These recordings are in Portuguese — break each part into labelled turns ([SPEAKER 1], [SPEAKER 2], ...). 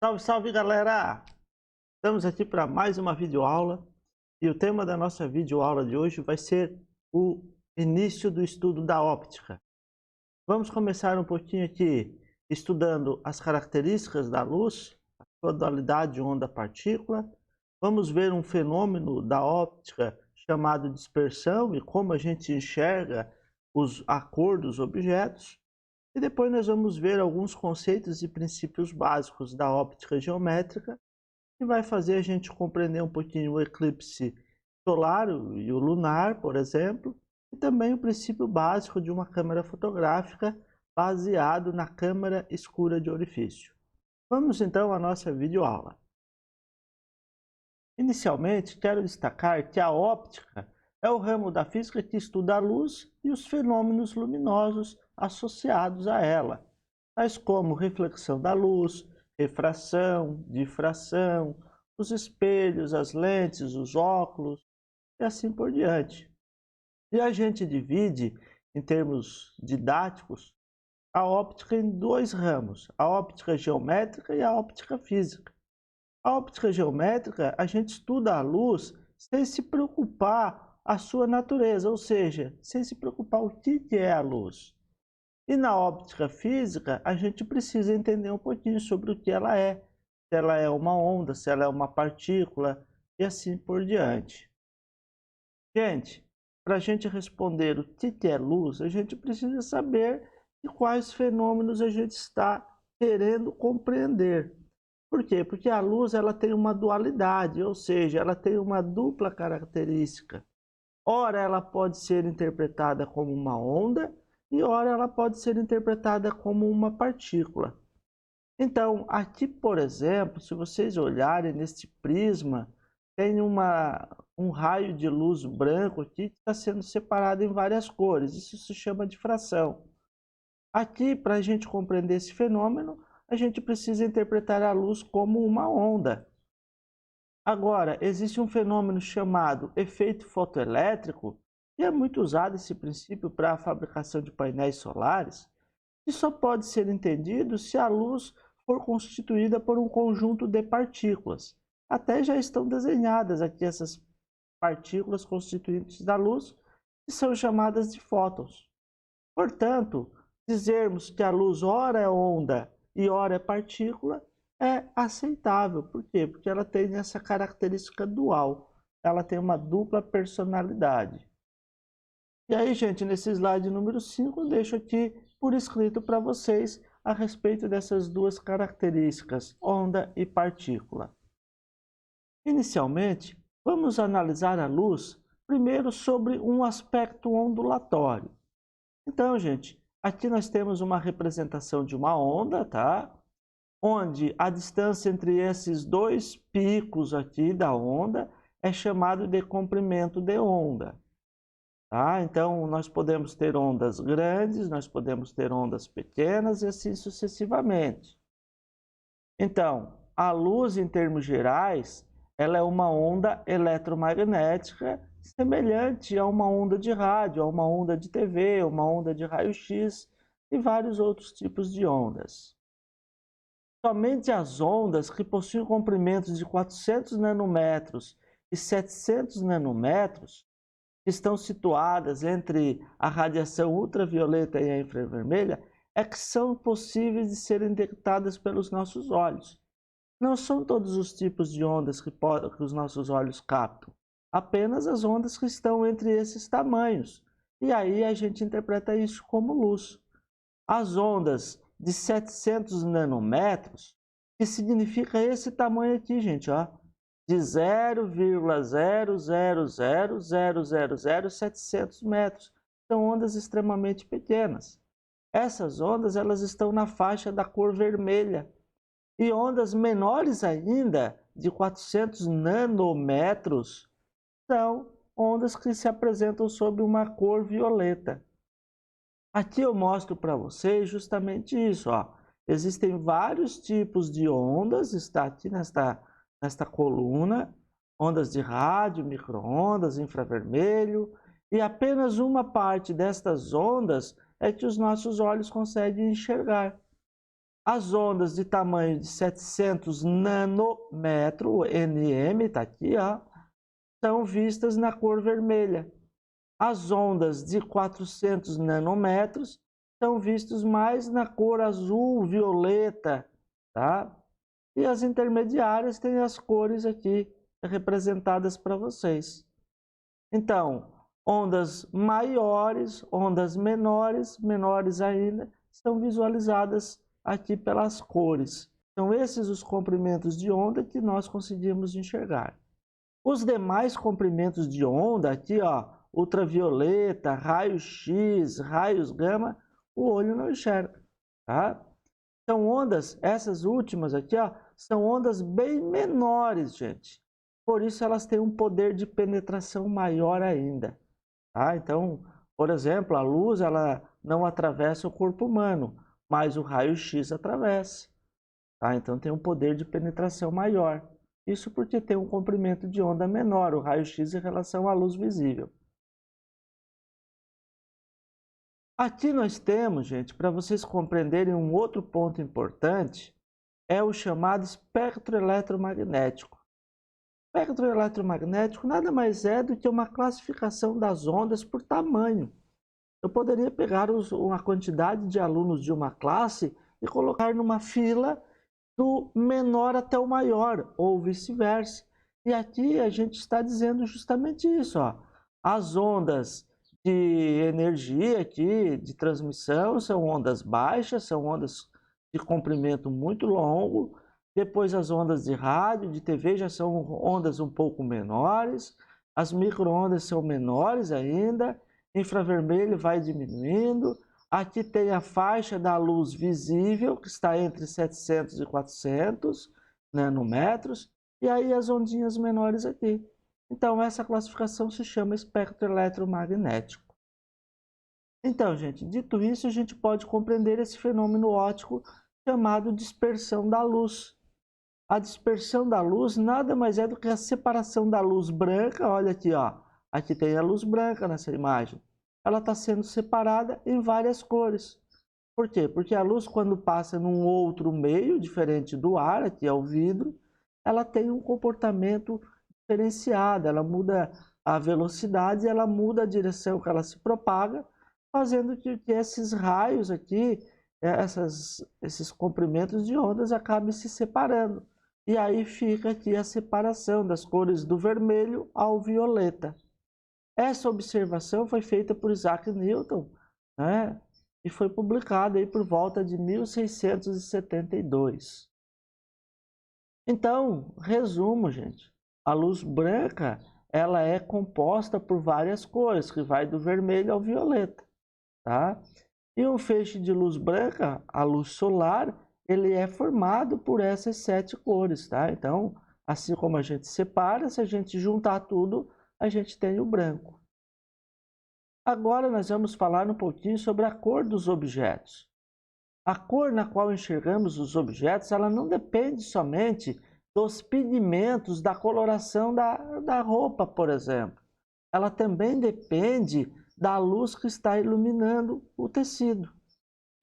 [SPEAKER 1] Salve, salve galera! Estamos aqui para mais uma videoaula e o tema da nossa videoaula de hoje vai ser o início do estudo da óptica. Vamos começar um pouquinho aqui estudando as características da luz, a sua dualidade onda-partícula. Vamos ver um fenômeno da óptica chamado dispersão e como a gente enxerga a cor dos objetos. E depois nós vamos ver alguns conceitos e princípios básicos da óptica geométrica, que vai fazer a gente compreender um pouquinho o eclipse solar e o lunar, por exemplo, e também o princípio básico de uma câmera fotográfica baseado na câmara escura de orifício. Vamos então à nossa videoaula. Inicialmente, quero destacar que a óptica é o ramo da física que estuda a luz e os fenômenos luminosos associados a ela, tais como reflexão da luz, refração, difração, os espelhos, as lentes, os óculos e assim por diante. E a gente divide, em termos didáticos, a óptica em dois ramos, a óptica geométrica e a óptica física. A óptica geométrica, a gente estuda a luz sem se preocupar a sua natureza, ou seja, sem se preocupar o que é a luz. E na óptica física, a gente precisa entender um pouquinho sobre o que ela é. Se ela é uma onda, se ela é uma partícula e assim por diante. Gente, para a gente responder o que é luz, a gente precisa saber de quais fenômenos a gente está querendo compreender. Por quê? Porque a luz ela tem uma dualidade, ou seja, ela tem uma dupla característica. Ora, ela pode ser interpretada como uma onda e ora ela pode ser interpretada como uma partícula. Então, aqui, por exemplo, se vocês olharem neste prisma, tem um raio de luz branco aqui que está sendo separado em várias cores. Isso se chama difração. Aqui, para a gente compreender esse fenômeno, a gente precisa interpretar a luz como uma onda. Agora, existe um fenômeno chamado efeito fotoelétrico, e é muito usado esse princípio para a fabricação de painéis solares, e só pode ser entendido se a luz for constituída por um conjunto de partículas. Até já estão desenhadas aqui essas partículas constituintes da luz, que são chamadas de fótons. Portanto, dizermos que a luz ora é onda e ora é partícula é aceitável. Por quê? Porque ela tem essa característica dual. Ela tem uma dupla personalidade. E aí, gente, nesse slide número 5, eu deixo aqui por escrito para vocês a respeito dessas duas características, onda e partícula. Inicialmente, vamos analisar a luz primeiro sobre um aspecto ondulatório. Então, gente, aqui nós temos uma representação de uma onda, tá? Onde a distância entre esses dois picos aqui da onda é chamado de comprimento de onda. Tá? Então, nós podemos ter ondas grandes, nós podemos ter ondas pequenas e assim sucessivamente. Então, a luz, em termos gerais, ela é uma onda eletromagnética semelhante a uma onda de rádio, a uma onda de TV, uma onda de raio-x e vários outros tipos de ondas. Somente as ondas que possuem comprimentos de 400 nanômetros e 700 nanômetros, que estão situadas entre a radiação ultravioleta e a infravermelha, é que são possíveis de serem detectadas pelos nossos olhos. Não são todos os tipos de ondas que os nossos olhos captam, apenas as ondas que estão entre esses tamanhos. E aí a gente interpreta isso como luz. As ondas de 700 nanômetros, que significa esse tamanho aqui, gente, ó, de 0,000000700 metros. São ondas extremamente pequenas. Essas ondas elas estão na faixa da cor vermelha. E ondas menores ainda, de 400 nanômetros, são ondas que se apresentam sob uma cor violeta. Aqui eu mostro para vocês justamente isso, ó. Existem vários tipos de ondas, está aqui nesta coluna, ondas de rádio, micro-ondas, infravermelho, e apenas uma parte destas ondas é que os nossos olhos conseguem enxergar. As ondas de tamanho de 700 nanômetro, nm, está aqui, ó, são vistas na cor vermelha. As ondas de 400 nanômetros são vistas mais na cor azul, violeta, tá? E as intermediárias têm as cores aqui representadas para vocês. Então, ondas maiores, ondas menores, menores ainda, são visualizadas aqui pelas cores. São esses os comprimentos de onda que nós conseguimos enxergar. Os demais comprimentos de onda, aqui, ó, ultravioleta, raio-x, raios gama, o olho não enxerga, tá? São ondas, essas últimas aqui, ó, são ondas bem menores, gente. Por isso elas têm um poder de penetração maior ainda, tá? Então, por exemplo, a luz, ela não atravessa o corpo humano, mas o raio-x atravessa, tá? Então tem um poder de penetração maior. Isso porque tem um comprimento de onda menor, o raio-x, em relação à luz visível. Aqui nós temos, gente, para vocês compreenderem um outro ponto importante, é o chamado espectro eletromagnético. O espectro eletromagnético nada mais é do que uma classificação das ondas por tamanho. Eu poderia pegar uma quantidade de alunos de uma classe e colocar numa fila do menor até o maior, ou vice-versa. E aqui a gente está dizendo justamente isso, ó. As ondas de energia aqui, de transmissão, são ondas baixas, são ondas de comprimento muito longo. Depois as ondas de rádio, de TV, já são ondas um pouco menores. As micro-ondas são menores ainda. Infravermelho vai diminuindo. Aqui tem a faixa da luz visível, que está entre 700 e 400 nanômetros, e aí as ondinhas menores aqui. Então, essa classificação se chama espectro eletromagnético. Então, gente, dito isso, a gente pode compreender esse fenômeno óptico chamado dispersão da luz. A dispersão da luz nada mais é do que a separação da luz branca, olha aqui, ó, aqui tem a luz branca nessa imagem. Ela está sendo separada em várias cores. Por quê? Porque a luz, quando passa num outro meio, diferente do ar, aqui é o vidro, ela tem um comportamento diferenciado, ela muda a velocidade, ela muda a direção que ela se propaga, fazendo que esses raios aqui, esses comprimentos de ondas acabem se separando. E aí fica aqui a separação das cores do vermelho ao violeta. Essa observação foi feita por Isaac Newton, né? E foi publicada aí por volta de 1672. Então, resumo, gente. A luz branca, ela é composta por várias cores, que vai do vermelho ao violeta, tá? E um feixe de luz branca, a luz solar, ele é formado por essas 7 cores, tá? Então, assim como a gente separa, se a gente juntar tudo, a gente tem o branco. Agora nós vamos falar um pouquinho sobre a cor dos objetos. A cor na qual enxergamos os objetos, ela não depende somente dos pigmentos da coloração da roupa, por exemplo. Ela também depende da luz que está iluminando o tecido.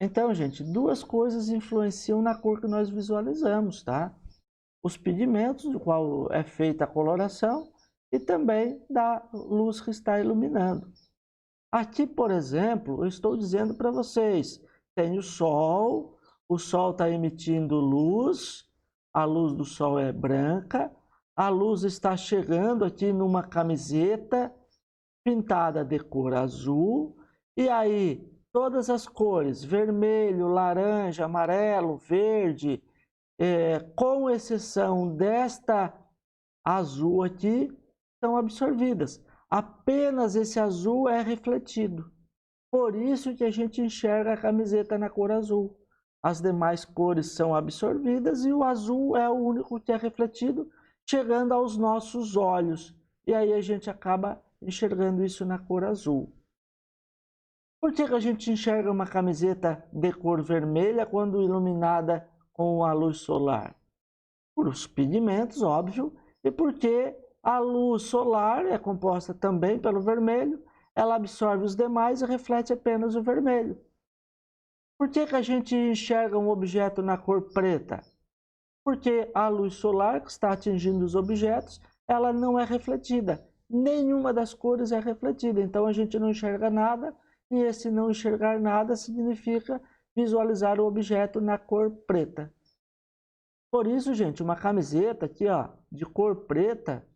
[SPEAKER 1] Então, gente, duas coisas influenciam na cor que nós visualizamos, tá? Os pigmentos, do qual é feita a coloração, e também da luz que está iluminando. Aqui, por exemplo, eu estou dizendo para vocês, tem o Sol está emitindo luz, a luz do Sol é branca, a luz está chegando aqui numa camiseta pintada de cor azul, e aí todas as cores, vermelho, laranja, amarelo, verde, com exceção desta azul aqui, são absorvidas. Apenas esse azul é refletido. Por isso que a gente enxerga a camiseta na cor azul. As demais cores são absorvidas e o azul é o único que é refletido, chegando aos nossos olhos. E aí a gente acaba enxergando isso na cor azul. Por que a gente enxerga uma camiseta de cor vermelha quando iluminada com a luz solar? Por os pigmentos, óbvio, e porque a luz solar é composta também pelo vermelho, ela absorve os demais e reflete apenas o vermelho. Por que a gente enxerga um objeto na cor preta? Porque a luz solar que está atingindo os objetos, ela não é refletida. Nenhuma das cores é refletida, então a gente não enxerga nada, e esse não enxergar nada significa visualizar o objeto na cor preta. Por isso, gente, uma camiseta aqui, ó, de cor preta,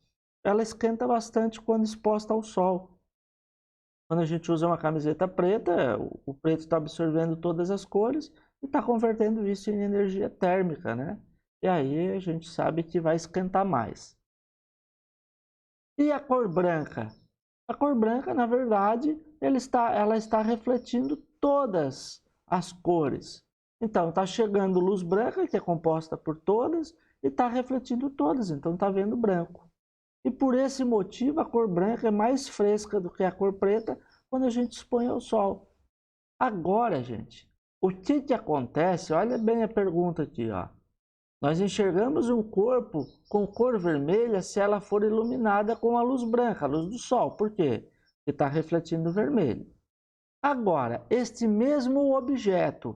[SPEAKER 1] ela esquenta bastante quando exposta ao sol. Quando a gente usa uma camiseta preta, o preto está absorvendo todas as cores e está convertendo isso em energia térmica, né? E aí a gente sabe que vai esquentar mais. E a cor branca? A cor branca, na verdade, ela está refletindo todas as cores. Então, está chegando luz branca, que é composta por todas, e está refletindo todas, então está vendo branco. E por esse motivo, a cor branca é mais fresca do que a cor preta quando a gente expõe ao sol. Agora, gente, o que acontece? Olha bem a pergunta aqui, ó. Nós enxergamos um corpo com cor vermelha se ela for iluminada com a luz branca, a luz do sol. Por quê? Porque está refletindo vermelho. Agora, este mesmo objeto,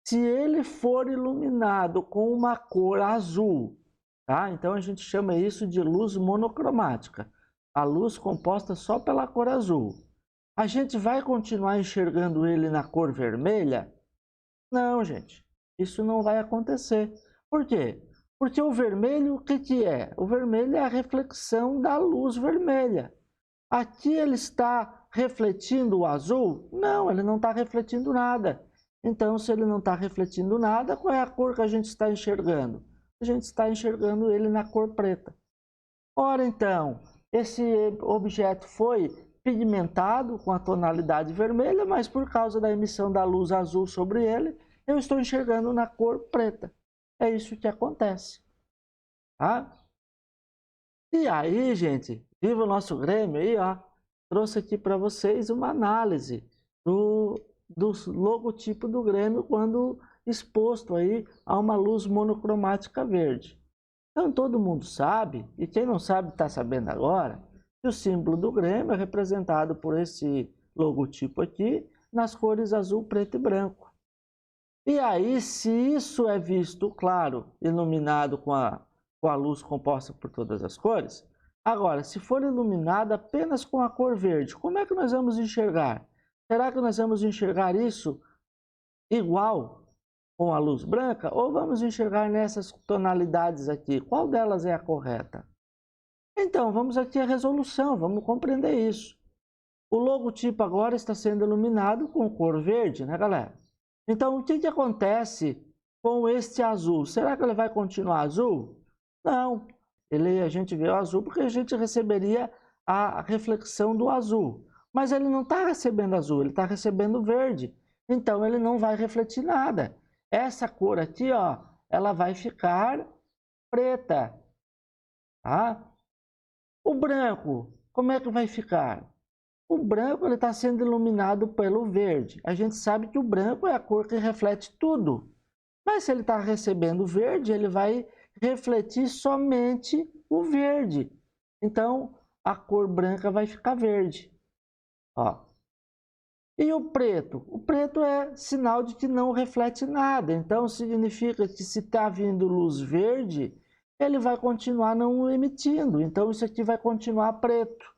[SPEAKER 1] se ele for iluminado com uma cor azul, tá? Então a gente chama isso de luz monocromática. A luz composta só pela cor azul. A gente vai continuar enxergando ele na cor vermelha? Não, gente. Isso não vai acontecer. Por quê? Porque o vermelho, o que é? O vermelho é a reflexão da luz vermelha. Aqui ele está refletindo o azul? Não, ele não está refletindo nada. Então, se ele não está refletindo nada, qual é a cor que a gente está enxergando? A gente está enxergando ele na cor preta. Ora, então, esse objeto foi pigmentado com a tonalidade vermelha, mas por causa da emissão da luz azul sobre ele, eu estou enxergando na cor preta. É isso que acontece. Tá? E aí, gente, viva o nosso Grêmio aí, ó. Trouxe aqui para vocês uma análise do logotipo do Grêmio quando exposto aí a uma luz monocromática verde. Então todo mundo sabe, e quem não sabe está sabendo agora, que o símbolo do Grêmio é representado por esse logotipo aqui nas cores azul, preto e branco. E aí, se isso é visto, claro, iluminado com a luz composta por todas as cores, agora, se for iluminado apenas com a cor verde, como é que nós vamos enxergar? Será que nós vamos enxergar isso igual com a luz branca? Ou vamos enxergar nessas tonalidades aqui? Qual delas é a correta? Então, vamos aqui à resolução, vamos compreender isso. O logotipo agora está sendo iluminado com cor verde, né, galera? Então, o que acontece com este azul? Será que ele vai continuar azul? Não, a gente vê o azul porque a gente receberia a reflexão do azul. Mas ele não está recebendo azul, ele está recebendo verde. Então, ele não vai refletir nada. Essa cor aqui, ó, ela vai ficar preta. Tá? O branco, como é que vai ficar? O branco está sendo iluminado pelo verde. A gente sabe que o branco é a cor que reflete tudo. Mas se ele está recebendo verde, ele vai refletir somente o verde. Então, a cor branca vai ficar verde. Ó. E o preto? O preto é sinal de que não reflete nada. Então, significa que se está vindo luz verde, ele vai continuar não emitindo. Então, isso aqui vai continuar preto.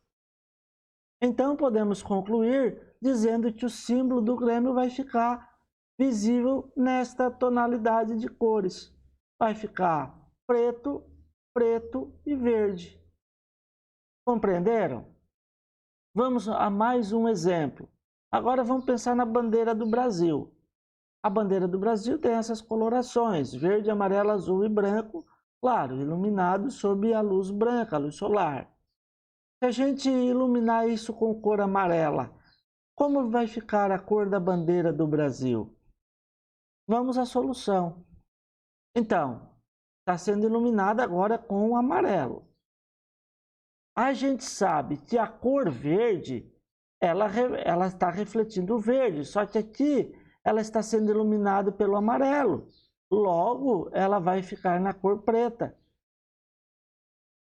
[SPEAKER 1] Então, podemos concluir dizendo que o símbolo do Grêmio vai ficar visível nesta tonalidade de cores. Vai ficar preto, preto e verde. Compreenderam? Vamos a mais um exemplo. Agora vamos pensar na bandeira do Brasil. A bandeira do Brasil tem essas colorações, verde, amarelo, azul e branco, claro, iluminados sob a luz branca, a luz solar. Se a gente iluminar isso com cor amarela, como vai ficar a cor da bandeira do Brasil? Vamos à solução. Então, está sendo iluminada agora com o amarelo. A gente sabe que a cor verde, ela está refletindo o verde, só que aqui ela está sendo iluminada pelo amarelo. Logo, ela vai ficar na cor preta.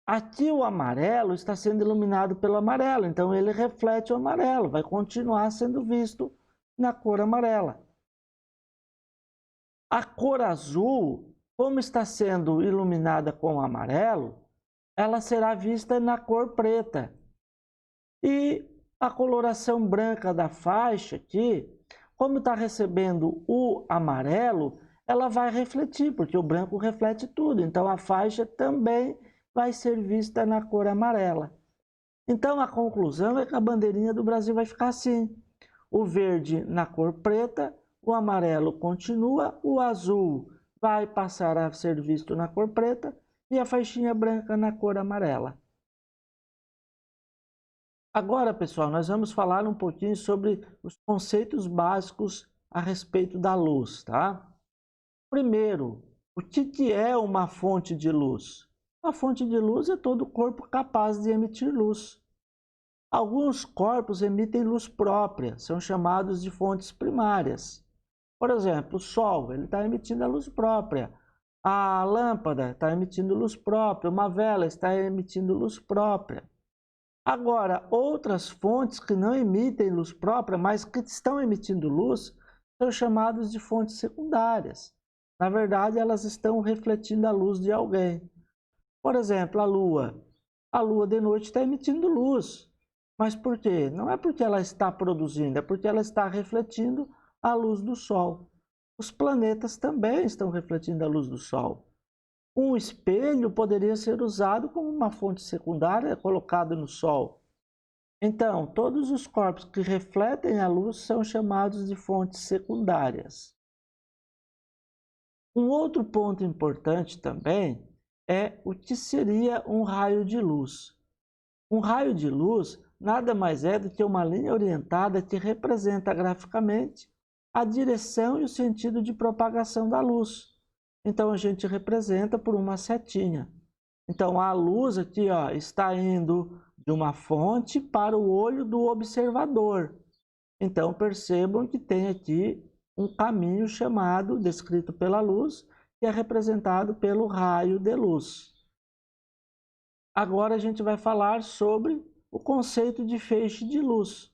[SPEAKER 1] Aqui o amarelo está sendo iluminado pelo amarelo, então ele reflete o amarelo, vai continuar sendo visto na cor amarela. A cor azul, como está sendo iluminada com o amarelo, ela será vista na cor preta. E a coloração branca da faixa aqui, como está recebendo o amarelo, ela vai refletir, porque o branco reflete tudo. Então, a faixa também vai ser vista na cor amarela. Então, a conclusão é que a bandeirinha do Brasil vai ficar assim. O verde na cor preta, o amarelo continua, o azul vai passar a ser visto na cor preta e a faixinha branca na cor amarela. Agora, pessoal, nós vamos falar um pouquinho sobre os conceitos básicos a respeito da luz, tá? Primeiro, o que é uma fonte de luz? Uma fonte de luz é todo corpo capaz de emitir luz. Alguns corpos emitem luz própria, são chamados de fontes primárias. Por exemplo, o Sol, ele está emitindo a luz própria. A lâmpada está emitindo luz própria, uma vela está emitindo luz própria. Agora, outras fontes que não emitem luz própria, mas que estão emitindo luz, são chamadas de fontes secundárias. Na verdade, elas estão refletindo a luz de alguém. Por exemplo, a Lua. A Lua de noite está emitindo luz. Mas por quê? Não é porque ela está produzindo, é porque ela está refletindo a luz do Sol. Os planetas também estão refletindo a luz do Sol. Um espelho poderia ser usado como uma fonte secundária colocada no Sol. Então, todos os corpos que refletem a luz são chamados de fontes secundárias. Um outro ponto importante também é o que seria um raio de luz. Um raio de luz nada mais é do que uma linha orientada que representa graficamente a direção e o sentido de propagação da luz. Então, a gente representa por uma setinha. Então, a luz aqui ó, está indo de uma fonte para o olho do observador. Então, percebam que tem aqui um caminho chamado, descrito pela luz, que é representado pelo raio de luz. Agora, a gente vai falar sobre o conceito de feixe de luz.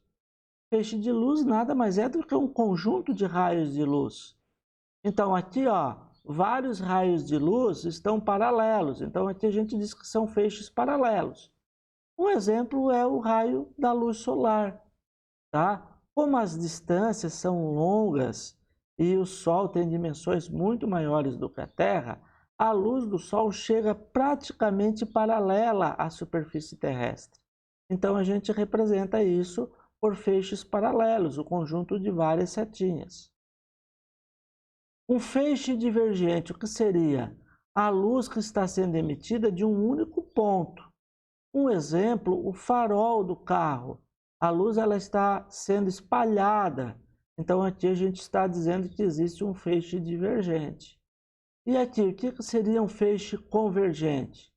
[SPEAKER 1] Feixe de luz nada mais é do que um conjunto de raios de luz. Então, aqui, ó, vários raios de luz estão paralelos. Então, aqui a gente diz que são feixes paralelos. Um exemplo é o raio da luz solar, tá? Como as distâncias são longas e o Sol tem dimensões muito maiores do que a Terra, a luz do Sol chega praticamente paralela à superfície terrestre. Então, a gente representa isso por feixes paralelos, o conjunto de várias setinhas. Um feixe divergente, o que seria? A luz que está sendo emitida de um único ponto. Um exemplo, o farol do carro. A luz ela está sendo espalhada. Então, aqui a gente está dizendo que existe um feixe divergente. E aqui, o que seria um feixe convergente?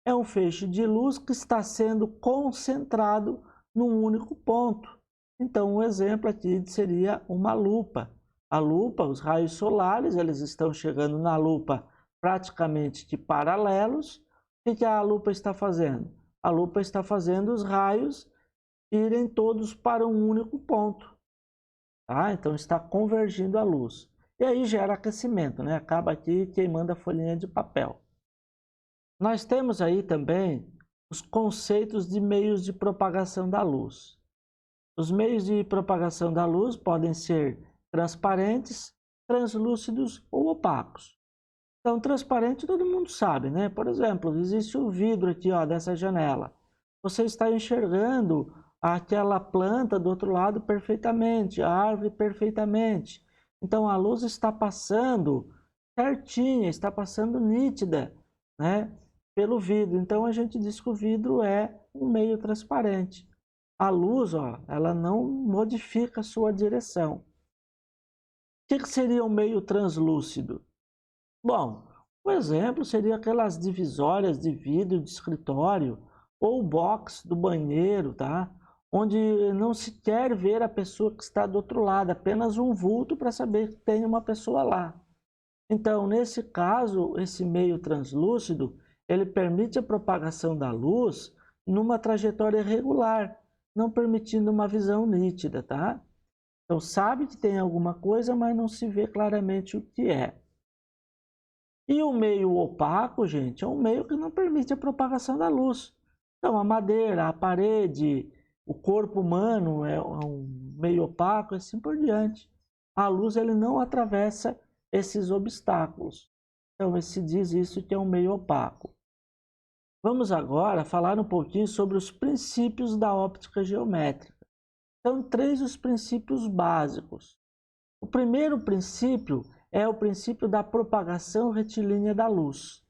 [SPEAKER 1] É um feixe de luz que está sendo concentrado num único ponto. Então, um exemplo aqui seria uma lupa. A lupa, os raios solares, eles estão chegando na lupa praticamente de paralelos. O que a lupa está fazendo? A lupa está fazendo os raios irem todos para um único ponto. Tá? Então, está convergindo a luz. E aí gera aquecimento, né? Acaba aqui queimando a folhinha de papel. Nós temos aí também os conceitos de meios de propagação da luz. Os meios de propagação da luz podem ser transparentes, translúcidos ou opacos. Então, transparente todo mundo sabe, né? Por exemplo, existe o vidro aqui, ó, dessa janela. Você está enxergando aquela planta do outro lado perfeitamente, a árvore perfeitamente. Então, a luz está passando certinha, está passando nítida, né? Pelo vidro. Então, a gente diz que o vidro é um meio transparente. A luz, ó, ela não modifica a sua direção. O que seria um meio translúcido? Bom, um exemplo seria aquelas divisórias de vidro de escritório ou box do banheiro, tá? Onde não se quer ver a pessoa que está do outro lado, apenas um vulto para saber que tem uma pessoa lá. Então, nesse caso, esse meio translúcido, ele permite a propagação da luz numa trajetória regular, não permitindo uma visão nítida, tá? Então, sabe que tem alguma coisa, mas não se vê claramente o que é. E o meio opaco, gente, é um meio que não permite a propagação da luz. Então, a madeira, a parede, o corpo humano é um meio opaco e assim por diante. A luz ele não atravessa esses obstáculos. Então, se diz isso que é um meio opaco. Vamos agora falar um pouquinho sobre os princípios da óptica geométrica. São três os princípios básicos. O primeiro princípio é o princípio da propagação retilínea da luz.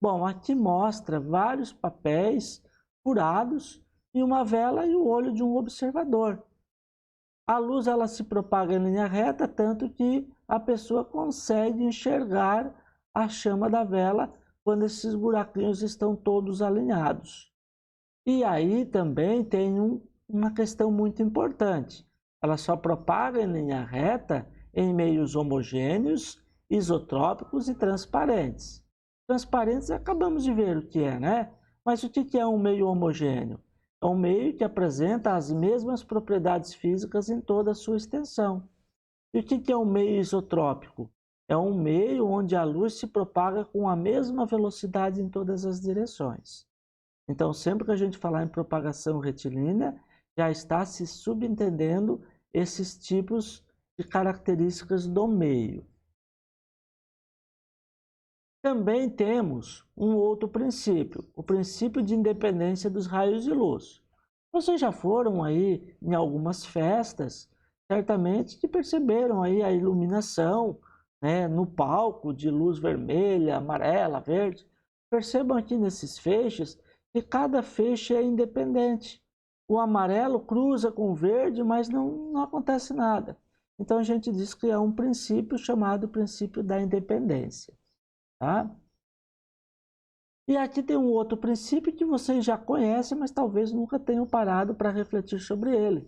[SPEAKER 1] Bom, aqui mostra vários papéis furados e uma vela e o olho de um observador. A luz ela se propaga em linha reta, tanto que a pessoa consegue enxergar a chama da vela quando esses buraquinhos estão todos alinhados. E aí também tem uma questão muito importante. Ela só propaga em linha reta em meios homogêneos, isotrópicos e transparentes. Transparentes acabamos de ver o que é, né? Mas o que é um meio homogêneo? É um meio que apresenta as mesmas propriedades físicas em toda a sua extensão. E o que é um meio isotrópico? É um meio onde a luz se propaga com a mesma velocidade em todas as direções. Então, sempre que a gente falar em propagação retilínea, já está se subentendendo esses tipos de características do meio. Também temos um outro princípio, o princípio de independência dos raios de luz. Vocês já foram aí em algumas festas, certamente que perceberam aí a iluminação, né, no palco de luz vermelha, amarela, verde. Percebam aqui nesses feixes que cada feixe é independente. O amarelo cruza com o verde, mas não acontece nada. Então a gente diz que é um princípio chamado princípio da independência. Tá? E aqui tem um outro princípio que vocês já conhecem, mas talvez nunca tenham parado para refletir sobre ele,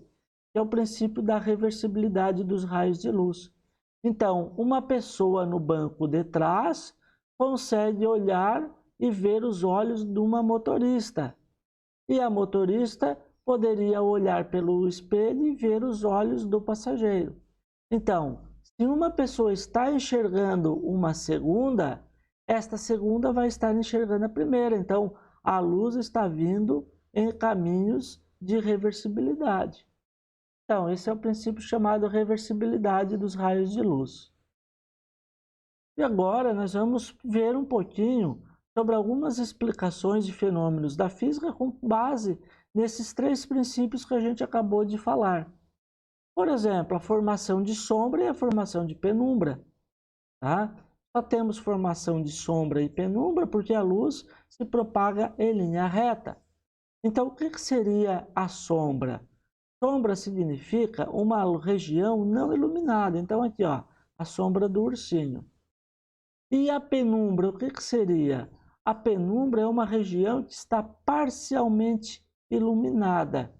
[SPEAKER 1] que é o princípio da reversibilidade dos raios de luz. Então, uma pessoa no banco de trás consegue olhar e ver os olhos de uma motorista. E a motorista poderia olhar pelo espelho e ver os olhos do passageiro. Então, se uma pessoa está enxergando uma segunda, esta segunda vai estar enxergando a primeira. Então, a luz está vindo em caminhos de reversibilidade. Então, esse é o princípio chamado reversibilidade dos raios de luz. E agora nós vamos ver um pouquinho sobre algumas explicações de fenômenos da física com base nesses três princípios que a gente acabou de falar. Por exemplo, a formação de sombra e a formação de penumbra. Tá? Só temos formação de sombra e penumbra porque a luz se propaga em linha reta. Então, o que seria a sombra? Sombra significa uma região não iluminada. Então, aqui, ó, a sombra do ursinho. E a penumbra, o que seria? A penumbra é uma região que está parcialmente iluminada.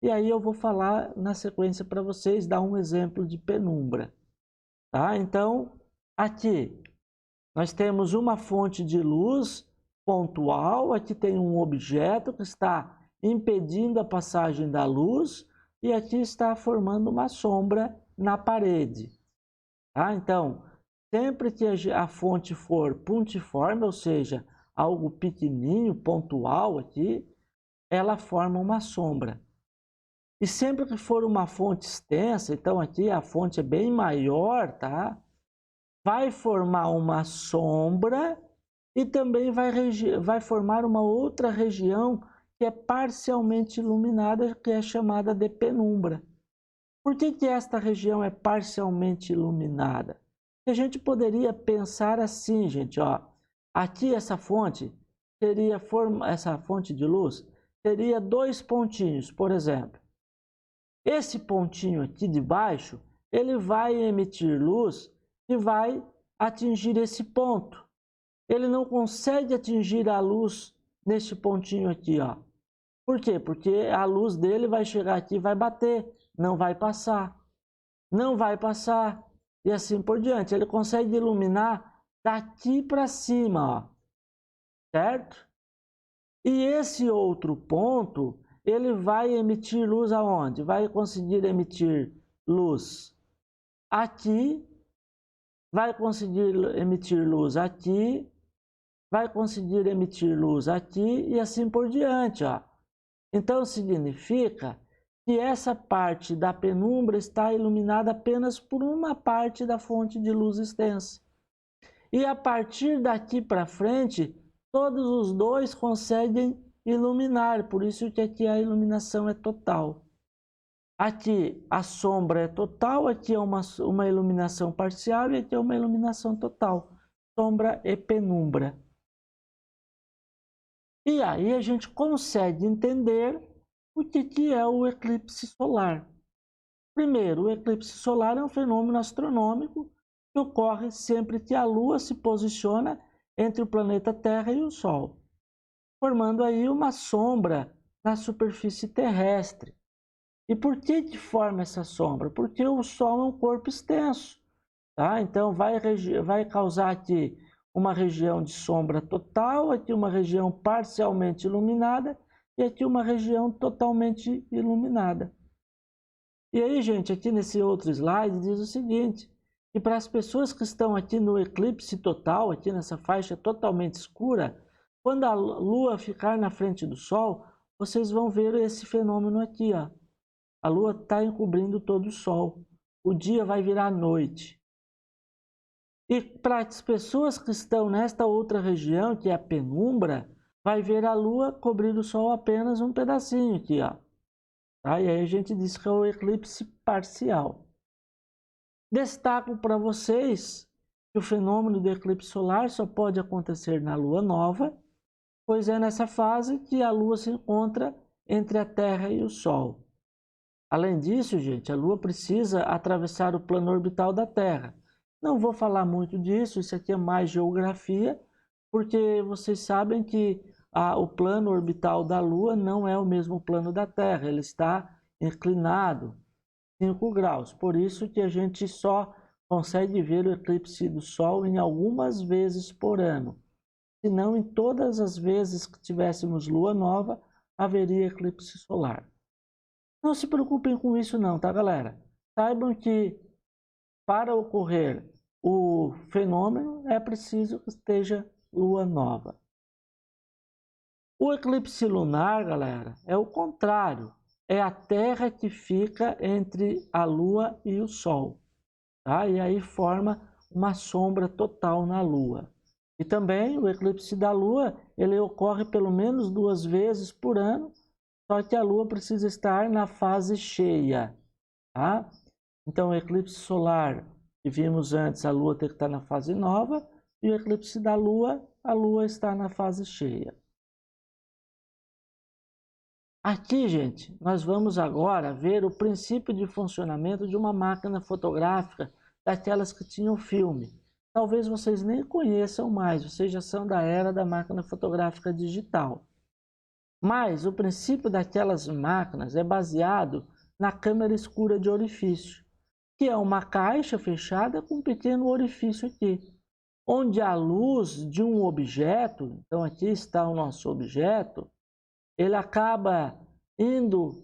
[SPEAKER 1] E aí eu vou falar na sequência para vocês, dar um exemplo de penumbra. Tá? Então, aqui nós temos uma fonte de luz pontual, aqui tem um objeto que está impedindo a passagem da luz e aqui está formando uma sombra na parede. Tá? Então, sempre que a fonte for pontiforme, ou seja, algo pequenininho, pontual aqui, ela forma uma sombra. E sempre que for uma fonte extensa, então aqui a fonte é bem maior, tá? Vai formar uma sombra e também vai formar uma outra região que é parcialmente iluminada, que é chamada de penumbra. Por que esta região é parcialmente iluminada? A gente poderia pensar assim, gente, ó. Aqui essa fonte essa fonte de luz teria dois pontinhos, por exemplo. Esse pontinho aqui de baixo, ele vai emitir luz e vai atingir esse ponto. Ele não consegue atingir a luz neste pontinho aqui, ó. Por quê? Porque a luz dele vai chegar aqui e vai bater, não vai passar. Não vai passar e assim por diante. Ele consegue iluminar daqui para cima, ó. Certo? E esse outro ponto, ele vai emitir luz aonde? Vai conseguir emitir luz aqui vai conseguir emitir luz aqui, vai conseguir emitir luz aqui e assim por diante, ó. Então significa que essa parte da penumbra está iluminada apenas por uma parte da fonte de luz extensa. E a partir daqui para frente, todos os dois conseguem iluminar, por isso que aqui a iluminação é total. Aqui a sombra é total, aqui é uma iluminação parcial e aqui é uma iluminação total, sombra e penumbra. E aí a gente consegue entender o que é o eclipse solar. Primeiro, o eclipse solar é um fenômeno astronômico que ocorre sempre que a Lua se posiciona entre o planeta Terra e o Sol, formando aí uma sombra na superfície terrestre. E por que forma essa sombra? Porque o Sol é um corpo extenso, tá? Então vai causar aqui uma região de sombra total, aqui uma região parcialmente iluminada e aqui uma região totalmente iluminada. E aí, gente, aqui nesse outro slide diz o seguinte, que para as pessoas que estão aqui no eclipse total, aqui nessa faixa totalmente escura, quando a Lua ficar na frente do Sol, vocês vão ver esse fenômeno aqui, ó. A Lua está encobrindo todo o Sol. O dia vai virar noite. E para as pessoas que estão nesta outra região, que é a penumbra, vai ver a Lua cobrir o Sol apenas um pedacinho aqui, ó. Tá? E aí a gente diz que é o eclipse parcial. Destaco para vocês que o fenômeno do eclipse solar só pode acontecer na Lua nova, pois é nessa fase que a Lua se encontra entre a Terra e o Sol. Além disso, gente, a Lua precisa atravessar o plano orbital da Terra. Não vou falar muito disso, isso aqui é mais geografia, porque vocês sabem que o plano orbital da Lua não é o mesmo plano da Terra, ele está inclinado 5 graus. Por isso que a gente só consegue ver o eclipse do Sol em algumas vezes por ano. Se não, em todas as vezes que tivéssemos Lua nova, haveria eclipse solar. Não se preocupem com isso não, tá, galera? Saibam que para ocorrer o fenômeno é preciso que esteja Lua nova. O eclipse lunar, galera, é o contrário. É a Terra que fica entre a Lua e o Sol, tá? E aí forma uma sombra total na Lua. E também o eclipse da Lua, ele ocorre pelo menos 2 vezes por ano, só que a Lua precisa estar na fase cheia, tá? Então o eclipse solar que vimos antes, a Lua tem que estar na fase nova, e o eclipse da Lua, a Lua está na fase cheia. Aqui, gente, nós vamos agora ver o princípio de funcionamento de uma máquina fotográfica daquelas que tinham filme. Talvez vocês nem conheçam mais, vocês já são da era da máquina fotográfica digital. Mas o princípio daquelas máquinas é baseado na câmera escura de orifício, que é uma caixa fechada com um pequeno orifício aqui, onde a luz de um objeto, então aqui está o nosso objeto, ele acaba indo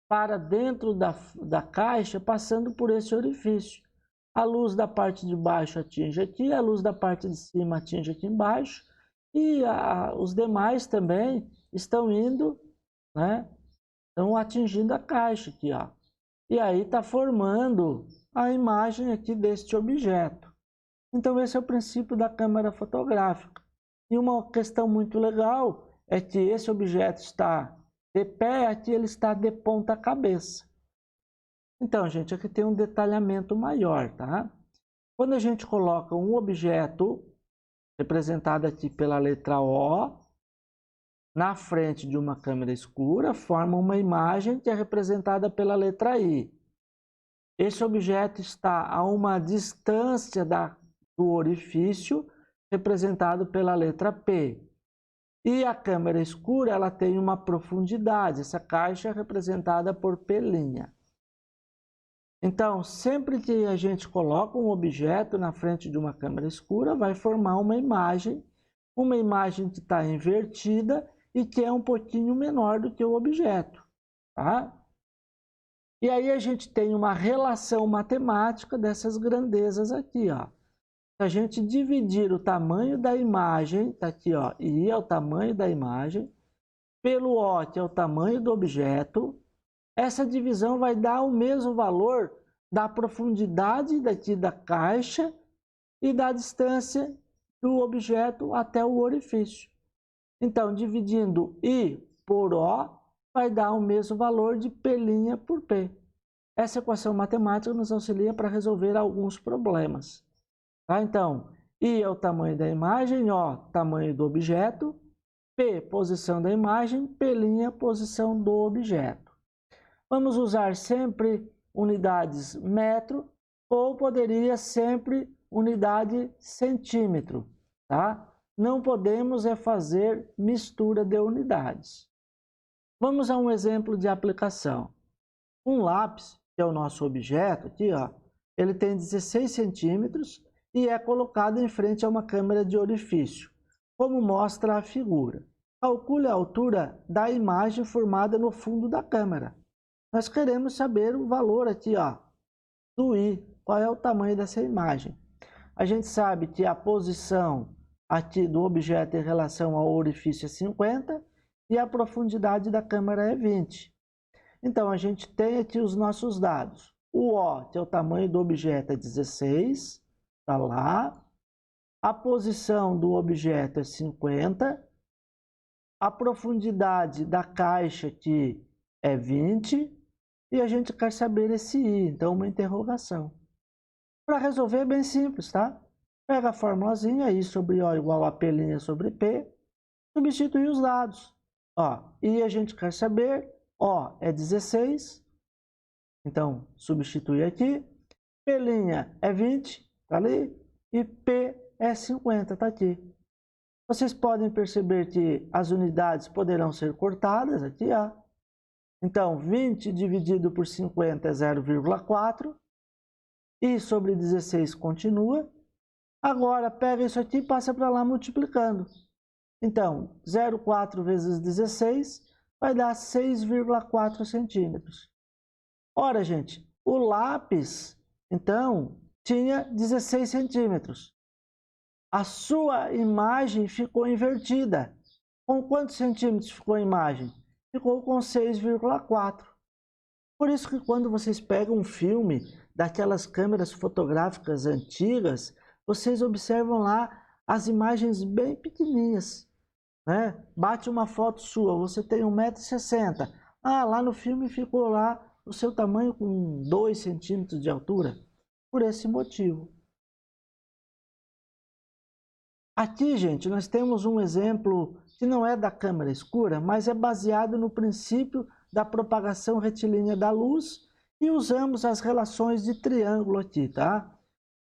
[SPEAKER 1] para dentro da caixa, passando por esse orifício. A luz da parte de baixo atinge aqui, a luz da parte de cima atinge aqui embaixo, e os demais também estão indo, né? Estão atingindo a caixa aqui, ó. E aí está formando a imagem aqui deste objeto. Então esse é o princípio da câmera fotográfica. E uma questão muito legal é que esse objeto está de pé, aqui ele está de ponta cabeça. Então, gente, aqui tem um detalhamento maior, tá? Quando a gente coloca um objeto, representado aqui pela letra O, na frente de uma câmera escura, forma uma imagem que é representada pela letra I. Esse objeto está a uma distância do orifício, representado pela letra P. E a câmera escura, ela tem uma profundidade, essa caixa é representada por P'. Então, sempre que a gente coloca um objeto na frente de uma câmera escura, vai formar uma imagem que está invertida e que é um pouquinho menor do que o objeto, tá? E aí a gente tem uma relação matemática dessas grandezas aqui, ó. Se a gente dividir o tamanho da imagem, tá aqui, ó, I é o tamanho da imagem, pelo O, que é o tamanho do objeto, essa divisão vai dar o mesmo valor da profundidade daqui da caixa e da distância do objeto até o orifício. Então, dividindo I por O, vai dar o mesmo valor de P' por P. Essa equação matemática nos auxilia para resolver alguns problemas. Tá? Então, I é o tamanho da imagem, O, tamanho do objeto, P, posição da imagem, P', posição do objeto. Vamos usar sempre unidades metro ou poderia sempre unidade centímetro, tá? Não podemos fazer mistura de unidades. Vamos a um exemplo de aplicação. Um lápis, que é o nosso objeto aqui, ó, ele tem 16 centímetros e é colocado em frente a uma câmera de orifício, como mostra a figura. Calcule a altura da imagem formada no fundo da câmera. Nós queremos saber o valor aqui, ó, do I, qual é o tamanho dessa imagem. A gente sabe que a posição aqui do objeto em relação ao orifício é 50 e a profundidade da câmera é 20. Então, a gente tem aqui os nossos dados. O O, que é o tamanho do objeto, é 16, está lá. A posição do objeto é 50. A profundidade da caixa aqui é 20. E a gente quer saber esse I, então uma interrogação. Para resolver é bem simples, tá? Pega a formulazinha, I sobre O igual a P' sobre P, substitui os dados. Ó, I a gente quer saber, O é 16, então substitui aqui, P' é 20, tá ali, e P é 50, tá aqui. Vocês podem perceber que as unidades poderão ser cortadas aqui, ó. Então, 20 dividido por 50 é 0,4. I sobre 16 continua. Agora, pega isso aqui e passa para lá multiplicando. Então, 0,4 vezes 16 vai dar 6,4 centímetros. Ora, gente, o lápis, então, tinha 16 centímetros. A sua imagem ficou invertida. Com quantos centímetros ficou a imagem? Ficou com 6,4. Por isso que quando vocês pegam um filme daquelas câmeras fotográficas antigas, vocês observam lá as imagens bem pequenininhas, né? Bate uma foto sua, você tem 1,60 m. Ah, lá no filme ficou lá o seu tamanho com 2 centímetros de altura. Por esse motivo. Aqui, gente, nós temos um exemplo que não é da câmera escura, mas é baseado no princípio da propagação retilínea da luz e usamos as relações de triângulo aqui, tá?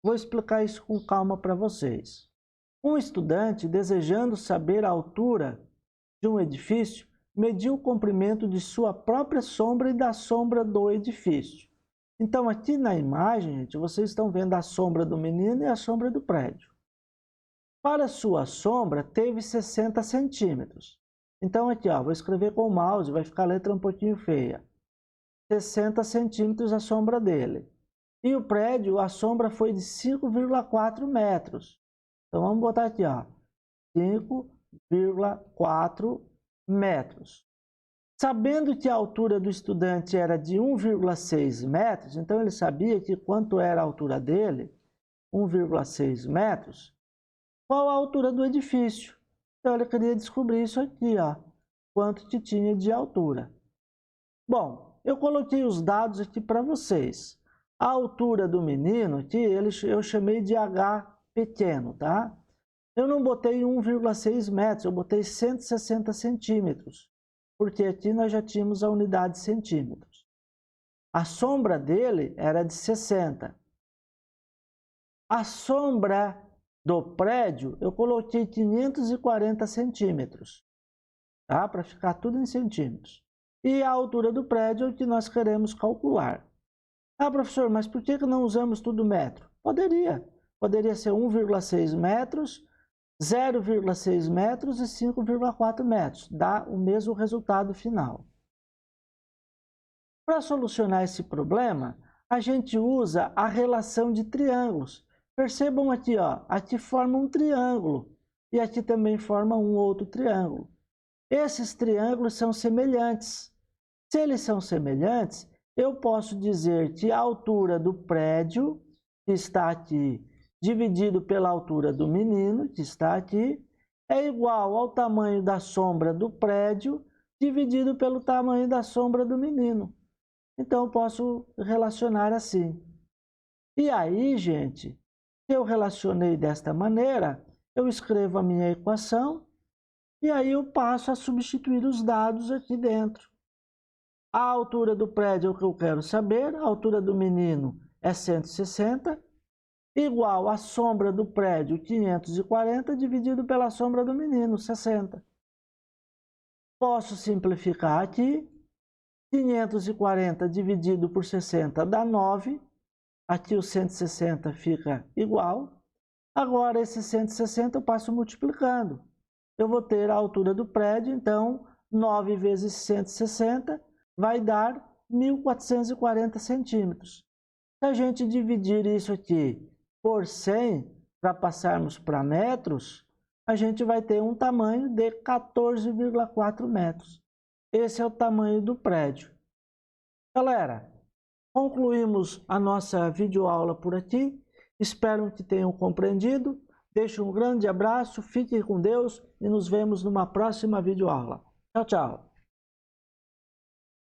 [SPEAKER 1] Vou explicar isso com calma para vocês. Um estudante, desejando saber a altura de um edifício, mediu o comprimento de sua própria sombra e da sombra do edifício. Então, aqui na imagem, gente, vocês estão vendo a sombra do menino e a sombra do prédio. Para sua sombra, teve 60 centímetros. Então, aqui, ó, vou escrever com o mouse, vai ficar a letra um pouquinho feia. 60 centímetros a sombra dele. E o prédio, a sombra foi de 5,4 metros. Então, vamos botar aqui, ó, 5,4 metros. Sabendo que a altura do estudante era de 1,6 metros, então ele sabia que quanto era a altura dele, 1,6 metros, qual a altura do edifício. Então, ele queria descobrir isso aqui, ó, quanto que tinha de altura. Bom, eu coloquei os dados aqui para vocês. A altura do menino aqui, eu chamei de H pequeno, tá? Eu não botei 1,6 metros, eu botei 160 centímetros, porque aqui nós já tínhamos a unidade centímetros. A sombra dele era de 60. A sombra do prédio, eu coloquei 540 centímetros, tá? Para ficar tudo em centímetros. E a altura do prédio é o que nós queremos calcular. Ah, professor, mas por que não usamos tudo metro? Poderia. Poderia ser 1,6 metros, 0,6 metros e 5,4 metros. Dá o mesmo resultado final. Para solucionar esse problema, a gente usa a relação de triângulos, Percebam aqui, ó, aqui forma um triângulo e aqui também forma um outro triângulo. Esses triângulos são semelhantes. Se eles são semelhantes, eu posso dizer que a altura do prédio, que está aqui, dividido pela altura do menino, que está aqui, é igual ao tamanho da sombra do prédio, dividido pelo tamanho da sombra do menino. Então, eu posso relacionar assim. E aí, gente, se eu relacionei desta maneira, eu escrevo a minha equação e aí eu passo a substituir os dados aqui dentro. A altura do prédio é o que eu quero saber, a altura do menino é 160, igual a sombra do prédio, 540, dividido pela sombra do menino, 60. Posso simplificar aqui, 540 dividido por 60 dá 9, aqui o 160 fica igual. Agora, esse 160 eu passo multiplicando. Eu vou ter a altura do prédio, então 9 vezes 160 vai dar 1.440 centímetros. Se a gente dividir isso aqui por 100, para passarmos para metros, a gente vai ter um tamanho de 14,4 metros. Esse é o tamanho do prédio. Galera, concluímos a nossa videoaula por aqui. Espero que tenham compreendido. Deixo um grande abraço, fiquem com Deus e nos vemos numa próxima videoaula. Tchau, tchau.